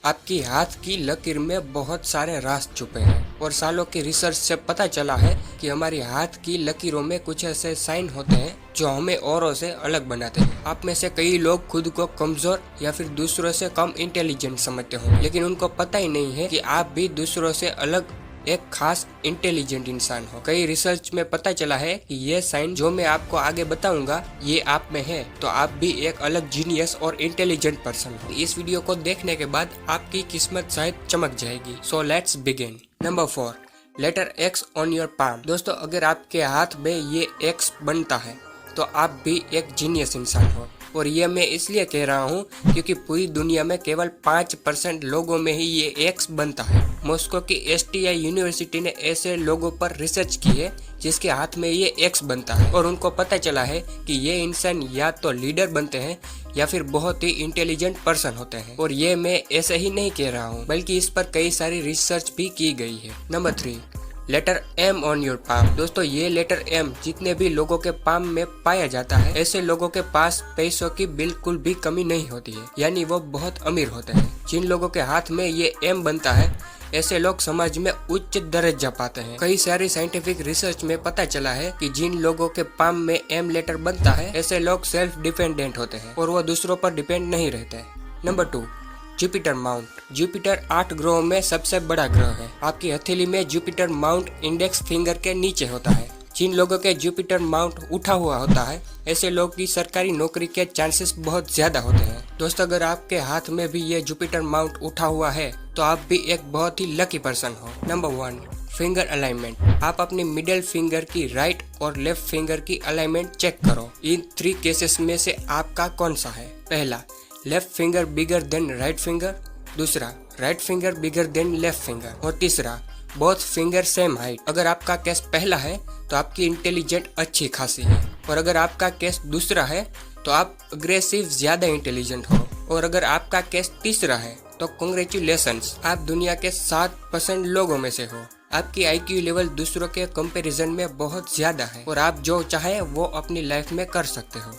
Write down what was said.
आपकी हाथ की लकीर में बहुत सारे राज छुपे हैं और सालों की रिसर्च से पता चला है कि हमारी हाथ की लकीरों में कुछ ऐसे साइन होते हैं जो हमें औरों से अलग बनाते हैं। आप में से कई लोग खुद को कमजोर या फिर दूसरों से कम इंटेलिजेंट समझते होंगे, लेकिन उनको पता ही नहीं है कि आप भी दूसरों से अलग एक खास इंटेलिजेंट इंसान हो। कई रिसर्च में पता चला है कि ये साइन जो मैं आपको आगे बताऊंगा ये आप में है, तो आप भी एक अलग जीनियस और इंटेलिजेंट पर्सन हो। इस वीडियो को देखने के बाद आपकी किस्मत शायद चमक जाएगी। So let's begin. Number 4, letter X on your palm. दोस्तों, अगर आपके हाथ में ये एक्स बनता है तो आप भी एक जीनियस इंसान हो। और ये मैं इसलिए कह रहा हूँ क्योंकि पूरी दुनिया में केवल 5% लोगों में ही ये एक्स बनता है। मॉस्को की STI यूनिवर्सिटी ने ऐसे लोगों पर रिसर्च की है जिसके हाथ में ये एक्स बनता है और उनको पता चला है कि ये इंसान या तो लीडर बनते हैं या फिर बहुत ही इंटेलिजेंट पर्सन होते हैं। और ये मैं ऐसे ही नहीं कह रहा हूँ, बल्कि इस पर कई सारी रिसर्च भी की गई है। Number 3, letter M on your palm. दोस्तों, ये लेटर M जितने भी लोगों के पाम में पाया जाता है, ऐसे लोगों के पास पैसों की बिल्कुल भी कमी नहीं होती है, यानी वो बहुत अमीर होते हैं। जिन लोगों के हाथ में ये M बनता है ऐसे लोग समाज में उच्च दर्जा पाते हैं। कई सारी साइंटिफिक रिसर्च में पता चला है कि जिन लोगों के पाम में M लेटर बनता है ऐसे लोग सेल्फ डिपेंडेंट होते हैं और वो दूसरों पर डिपेंड नहीं रहते। Number 2, Jupiter mount. जुपिटर 8 ग्रहों में सबसे बड़ा ग्रह है। आपकी हथेली में जुपिटर माउंट इंडेक्स फिंगर के नीचे होता है। जिन लोगों के जुपिटर माउंट उठा हुआ होता है ऐसे लोग की सरकारी नौकरी के चांसेस बहुत ज्यादा होते हैं। दोस्तों, अगर आपके हाथ में भी ये जुपिटर माउंट उठा हुआ है तो आप भी एक बहुत ही लकी पर्सन हो। Number 1, finger alignment. आप अपनी मिडिल फिंगर की राइट और लेफ्ट फिंगर की अलाइनमेंट चेक करो। इन 3 केसेस में से आपका कौन सा है? पहला, left finger bigger than right finger. दूसरा, right finger bigger than left finger. और तीसरा, बोथ फिंगर सेम हाइट। अगर आपका केस पहला है तो आपकी इंटेलिजेंट अच्छी खासी है, और अगर आपका केस दूसरा है तो आप अग्रेसिव ज्यादा इंटेलिजेंट हो, और अगर आपका केस तीसरा है तो कांग्रेचुलेशंस, आप दुनिया के 7% लोगों में से हो। आपकी IQ लेवल दूसरों के कंपैरिजन में बहुत ज्यादा है और आप जो चाहे वो अपनी लाइफ में कर सकते हो।